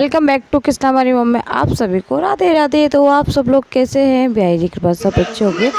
Welcome back to Krishna हमारी mummy. आप सभी को राधे राधे। तो आप सब लोग कैसे हैं? बिहारी जी के पास सब अच्छे हो गए।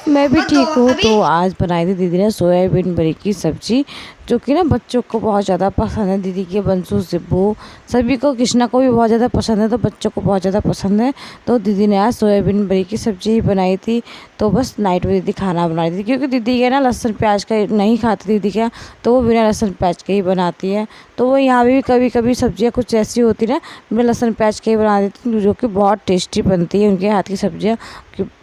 मैं भी ठीक हूँ। तो आज बनाई थी दीदी ने सोयाबीन बड़ी की सब्जी, जो कि ना बच्चों को बहुत ज़्यादा पसंद है। दीदी के बंसू सिब्बू सभी को, कृष्णा को भी बहुत ज़्यादा पसंद है, तो बच्चों को बहुत ज़्यादा पसंद है। तो दीदी ने आज सोयाबीन बड़ी की सब्जी ही बनाई थी। तो बस नाइट में दीदी खाना बना रही थी, क्योंकि दीदी के ना लहसुन प्याज का नहीं खाती दीदी क्या, तो वो बिना लहसुन प्याज के ही बनाती है। तो वो यहाँ भी कभी कभी सब्जियाँ कुछ ऐसी होती ना, बिना लहसुन प्याज के ही बना देती हूँ, जो कि बहुत टेस्टी बनती है उनके हाथ की सब्जियाँ।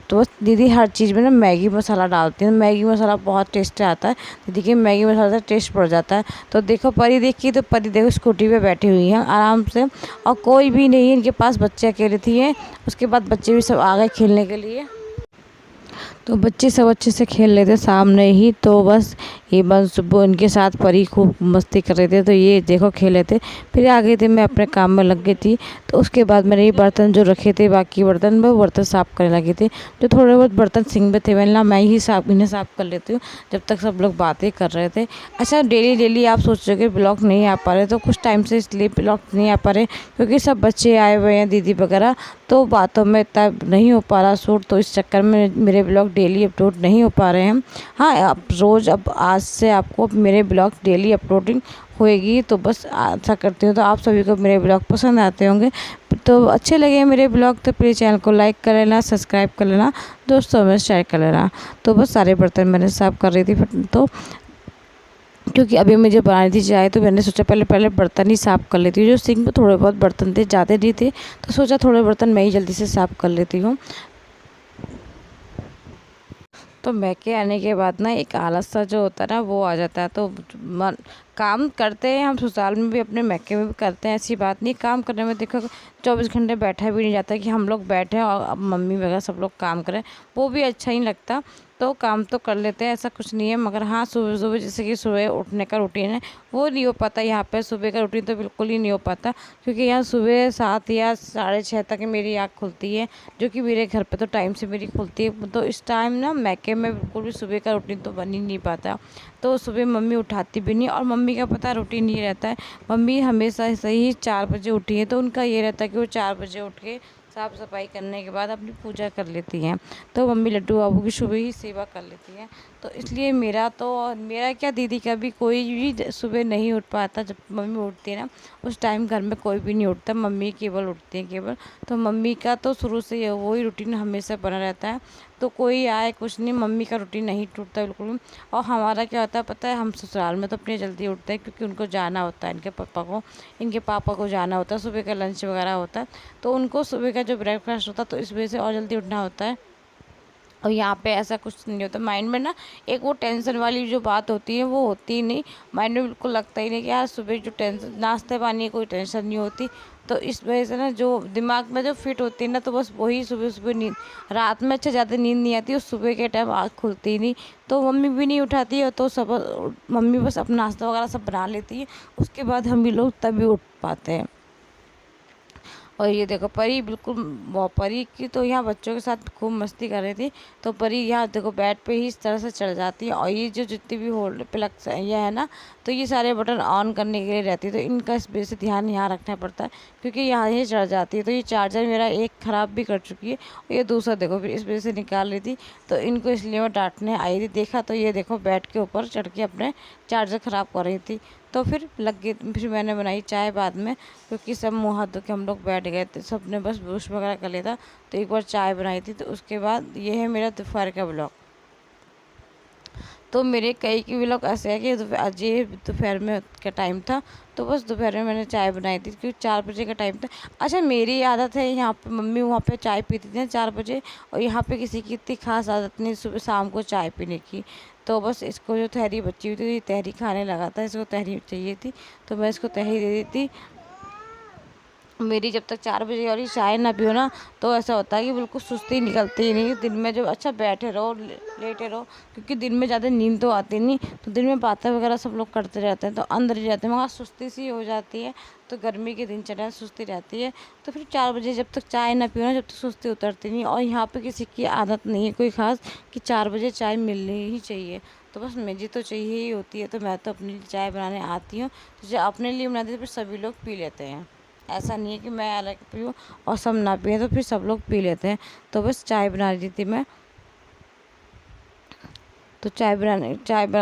तो बस दीदी हर चीज़ में ना मैगी मसाला डालती है। मैगी मसाला बहुत टेस्टी आता है दीदी के, मैगी मसाला से टेस्ट बढ़ जाता है। तो देखो परी देखी, तो परी देखो स्कूटी पे बैठी हुई है आराम से, और कोई भी नहीं है इनके पास, बच्चे अकेले थी है। उसके बाद बच्चे भी सब आ गए खेलने के लिए। तो बच्चे सब अच्छे से खेल रहे थे सामने ही। तो बस ये बस सुबह इनके साथ परी खूब मस्ती कर रहे थे। तो ये देखो खेल रहे थे, फिर आ गई थी, मैं अपने काम में लग गई थी। तो उसके बाद मैंने ये बर्तन जो रखे थे, बाकी बर्तन, वो बर्तन साफ़ करने लगी थी। जो थोड़े बहुत बर्तन सिंक में थे, मैंने मैं ही इन्हें साफ़ कर लेती हूँ जब तक सब लोग बातें कर रहे थे। अच्छा, डेली डेली आप सोच रहे हो कि ब्लॉग नहीं आ पा रहे, तो कुछ टाइम से इसलिए ब्लॉग नहीं आ पा रहे क्योंकि सब बच्चे आए हुए हैं, दीदी वगैरह, तो बातों में इतना नहीं हो पा रहा शूट। तो इस चक्कर में मेरे ब्लॉग डेली अपलोड नहीं हो पा रहे हैं। हाँ, अब रोज़, अब आज से आपको मेरे ब्लॉग डेली अपलोडिंग होएगी। तो बस आशा करती हूँ तो आप सभी को मेरे ब्लॉग पसंद आते होंगे। तो अच्छे लगे मेरे ब्लॉग तो प्लीज़ चैनल को लाइक कर लेना, सब्सक्राइब कर लेना, दोस्तों में शेयर कर लेना। तो बस सारे बर्तन मैंने साफ़ कर रही थी, तो क्योंकि अभी मुझे बनानी थी चाय, तो मैंने सोचा पहले पहले बर्तन ही साफ़ कर लेती हूँ। जो सिंक में थोड़े बहुत बर्तन थे, ज़्यादा नहीं थे, तो सोचा थोड़े बर्तन मैं ही जल्दी से साफ़ कर लेती हूँ। तो मैके आने के बाद ना एक आलस सा जो होता है ना, वो आ जाता है। तो मन काम करते हैं हम ससुराल में भी, अपने मैके में भी करते हैं, ऐसी बात नहीं। काम करने में देखो 24 घंटे बैठा भी नहीं जाता कि हम लोग बैठे और अब मम्मी वगैरह सब लोग काम करें, वो भी अच्छा ही लगता। तो काम तो कर लेते हैं, ऐसा कुछ नहीं है। मगर हाँ, सुबह सुबह जैसे कि सुबह उठने का रूटीन है, वो नहीं हो पाता यहाँ पे। सुबह का रूटीन तो बिल्कुल ही नहीं हो पाता, क्योंकि यहाँ सुबह 7 या 6:30 तक मेरी आँख खुलती है, जो कि मेरे घर पे तो टाइम से मेरी खुलती है। तो इस टाइम ना मैके में बिल्कुल भी सुबह का रूटीन तो बन ही नहीं पाता। तो सुबह मम्मी उठाती भी नहीं, और मम्मी का पता रूटीन ये रहता है, मम्मी हमेशा से ही 4 बजे उठी है। तो उनका ये रहता है कि वो 4 बजे उठ के साफ़ सफाई करने के बाद अपनी पूजा कर लेती हैं। तो मम्मी लड्डू बाबू की सुबह ही सेवा कर लेती हैं। तो इसलिए मेरा क्या, दीदी का भी कोई भी सुबह नहीं उठ पाता। जब मम्मी उठती है ना, उस टाइम घर में कोई भी नहीं उठता, मम्मी केवल उठती हैं केवल। तो मम्मी का तो शुरू से वही रूटीन हमेशा बना रहता है। तो कोई आए कुछ नहीं, मम्मी का रूटीन नहीं टूटता बिल्कुल भी। और हमारा क्या होता है पता है, हम ससुराल में तो अपने जल्दी उठते हैं, क्योंकि उनको जाना होता है, इनके पापा को जाना होता है, सुबह का लंच वगैरह होता है। तो उनको सुबह का जो ब्रेकफास्ट होता है, तो इस वजह से और जल्दी उठना होता है। और यहाँ पे ऐसा कुछ नहीं होता माइंड में ना, एक वो टेंशन वाली जो बात होती है वो होती ही नहीं माइंड में, बिल्कुल लगता ही नहीं कि यार सुबह जो टेंशन, नाश्ते पानी की कोई टेंशन नहीं होती। तो इस वजह से ना जो दिमाग में जो फिट होती है ना, तो बस वही सुबह सुबह नींद, रात में अच्छा ज़्यादा नींद नहीं आती, और सुबह के टाइम आँख खुलती ही नहीं। तो मम्मी भी नहीं उठाती है, तो सब मम्मी बस अपना नाश्ता वगैरह सब बना लेती है, उसके बाद हम भी लोग तभी उठ पाते हैं। और ये देखो परी बिल्कुल, वो परी की तो यहाँ बच्चों के साथ खूब मस्ती कर रही थी। तो परी यहाँ देखो बेड पे ही इस तरह से चढ़ जाती है, और ये जो जितनी भी होल्ड प्लग्स ये है ना, तो ये सारे बटन ऑन करने के लिए रहती है। तो इनका इस वजह से ध्यान यहाँ रखना पड़ता है, क्योंकि यहाँ ये चढ़ जाती है। तो ये चार्जर मेरा एक ख़राब भी कर चुकी है, और ये दूसरा देखो फिर इस वजह से निकाल रही थी। तो इनको इसलिए मैं डांटने आई थी, देखा तो ये देखो बेड के ऊपर चढ़ के अपने चार्जर ख़राब कर रही थी। तो फिर लग गई, फिर मैंने बनाई चाय बाद में, क्योंकि सब मुँह हाथ धो के हम लोग बैठ गए थे, सब ने बस ब्रश वगैरह कर लिया था। तो एक बार चाय बनाई थी। तो उसके बाद ये है मेरा दोपहर का ब्लॉग। तो मेरे कई के व्लॉग ऐसे है कि आज ये दोपहर में का टाइम था, तो बस दोपहर में मैंने चाय बनाई थी, क्योंकि 4 बजे का टाइम था। अच्छा, मेरी आदत है यहाँ पे, मम्मी वहाँ पे चाय पीती थी 4 बजे, और यहाँ पे किसी की इतनी खास आदत नहीं सुबह शाम को चाय पीने की। तो बस इसको जो तहरी बची हुई थी, तहरी खाने लगा था, इसको तहरी चाहिए थी, तो मैं इसको तहरी दे दी थी। मेरी जब तक 4 बजे वाली चाय ना पियो ना, तो ऐसा होता है कि बिल्कुल सुस्ती निकलती ही नहीं दिन में। जब अच्छा बैठे रहो, लेटे रहो, क्योंकि दिन में ज़्यादा नींद तो आती नहीं, तो दिन में बातें वगैरह सब लोग करते रहते हैं, तो अंदर ही रहते हैं, मगर सुस्ती सी हो जाती है। तो गर्मी के दिनचर्या सुस्ती रहती है। तो फिर 4 बजे जब तक चाय ना पियो ना, जब तक सुस्ती उतरती नहीं। और यहाँ पर किसी की आदत नहीं है कोई ख़ास कि 4 बजे चाय मिलनी ही चाहिए। तो बस मुझे तो चाहिए ही होती है। तो मैं तो अपने लिए चाय बनाने आती हूँ, तो जो अपने लिए बनाती है, फिर सभी लोग पी लेते हैं। ऐसा नहीं है कि मैं अलग पीऊँ और सब ना पिए, तो फिर सब लोग पी लेते हैं। तो बस चाय बना रही थी मैं। तो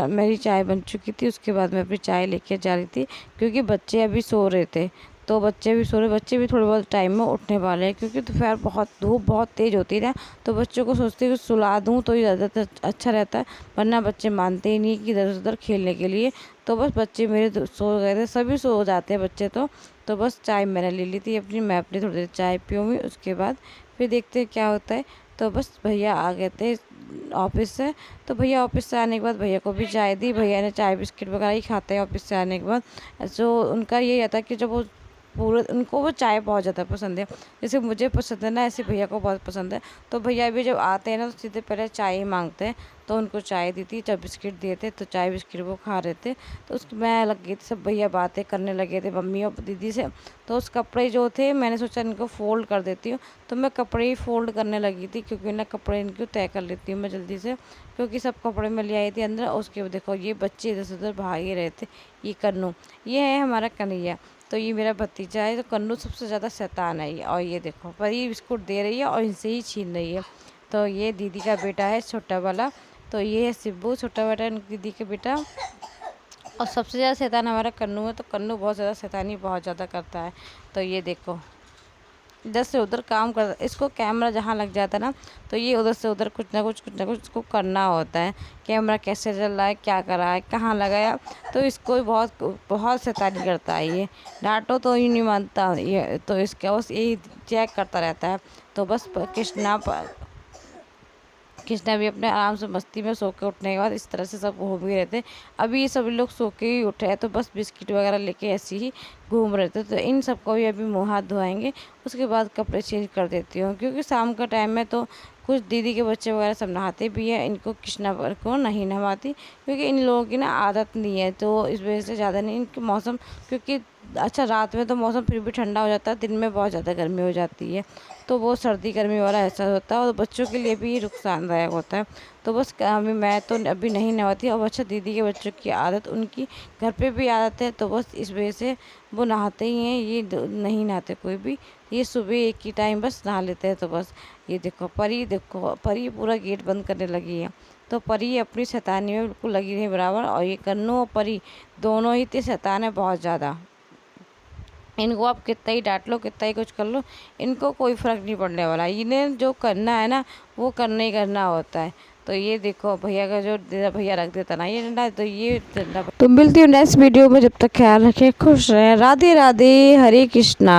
मेरी चाय बन चुकी थी। उसके बाद मैं अपनी चाय लेके जा रही थी, क्योंकि बच्चे अभी सो रहे थे। तो बच्चे भी सो रहे, बच्चे भी थोड़े बहुत टाइम में उठने वाले हैं, क्योंकि दोपहर धूप बहुत तेज़ होती है ना। तो बच्चों को सोचती हूँ कि सुला दूँ तो ये ज़्यादातर अच्छा रहता है, वरना बच्चे मानते ही नहीं कि इधर उधर खेलने के लिए। तो बस बच्चे मेरे सो गए थे, सभी सो जाते हैं बच्चे तो बस चाय मैंने ले ली थी अपनी। मैं अपनी थोड़ी देर चाय पीऊँगी, उसके बाद फिर देखते हैं क्या होता है। तो बस भैया आ गए थे ऑफिस से। तो भैया ऑफिस से आने के बाद भैया को भी चाय दी। भैया ने चाय बिस्किट वगैरह ही खाते हैं ऑफिस से आने के बाद। जो उनका ये रहता है कि जब वो पूरे उनको वो चाय बहुत ज़्यादा पसंद है, जैसे मुझे पसंद है ना, ऐसे भैया को बहुत पसंद है। तो भैया भी जब आते हैं ना, तो सीधे पहले चाय ही मांगते हैं। तो उनको चाय दी थी, जब बिस्किट दिए थे तो चाय बिस्किट वो खा रहे थे। तो उस मैं लग गई थी, सब भैया बातें करने लगे थे मम्मी और दीदी से। तो उस कपड़े जो थे, मैंने सोचा इनको फ़ोल्ड कर देती हूँ। तो मैं कपड़े ही फ़ोल्ड करने लगी थी, क्योंकि ना कपड़े इनको तय कर लेती हूँ मैं जल्दी से, क्योंकि सब कपड़े मैं ले आई थी अंदर। और उसके बाद देखो ये बच्चे इधर से उधर भाग ही रहे थे। ये कन्नू, ये है हमारा कन्हैया। तो ये मेरा भतीजा है। तो कन्नू सबसे ज़्यादा शैतान है ये। और ये देखो परी बिस्कुट दे रही है और इनसे ही छीन रही है। तो ये दीदी का बेटा है छोटा वाला। तो ये है सिब्बू, छोटा बेटा है दीदी के बेटा। और सबसे ज़्यादा शैतान हमारा कन्नू है। तो कन्नू बहुत ज़्यादा शैतानी बहुत ज़्यादा करता है। तो ये देखो इधर से उधर काम कर, इसको कैमरा जहाँ लग जाता है ना, तो ये उधर से उधर कुछ ना कुछ इसको करना होता है। कैमरा कैसे चल रहा है, क्या कर रहा है, कहाँ लगाया। तो इसको बहुत बहुत शैतानी करता है ये। डांटो तो ही नहीं मानता ये, तो इसका बस यही चेक करता रहता है। तो बस कृष्णा भी अपने आराम से मस्ती में सो के उठने के बाद इस तरह से सब घूम ही रहे थे। अभी ये सभी लोग सो के ही उठे हैं, तो बस बिस्किट वगैरह लेके ऐसे ही घूम रहे थे। तो इन सबको भी अभी मुँह हाथ धोएंगे, उसके बाद कपड़े चेंज कर देती हूँ, क्योंकि शाम का टाइम में तो कुछ दीदी के बच्चे वगैरह सब नहाते भी हैं। इनको कृष्णा को नहीं नहवाती, क्योंकि इन लोगों की ना आदत नहीं है। तो इस वजह से ज़्यादा नहीं, इनके मौसम क्योंकि अच्छा रात में तो मौसम फिर भी ठंडा हो जाता है, दिन में बहुत ज़्यादा गर्मी हो जाती है। तो वो सर्दी गर्मी वाला एहसास होता है, और बच्चों के लिए भी नुकसानदायक होता है। तो बस अभी मैं तो अभी नहीं नहाती। और अच्छा दीदी के बच्चों की आदत, उनकी घर पे भी आदत है, तो बस इस वजह से वो नहाते ही हैं। ये नहीं नहाते कोई भी, ये सुबह एक ही टाइम बस नहा लेते हैं। तो बस ये देखो परी पूरा गेट बंद करने लगी है। तो परी अपनी शैतानी में बिल्कुल लगी रही बराबर। और ये कन्नू और परी दोनों ही थे शैतान है बहुत ज़्यादा। इनको आप कितना ही डांट लो, कितना ही कुछ कर लो, इनको कोई फ़र्क नहीं पड़ने वाला। इन्हें जो करना है ना, वो करना ही करना होता है। तो ये देखो भैया का जो भैया रख देता ना ये डंडा, तो ये डंडा। तो मिलती हूँ नेक्स्ट वीडियो में, जब तक ख्याल रखें, खुश रहें, राधे राधे, हरे कृष्णा।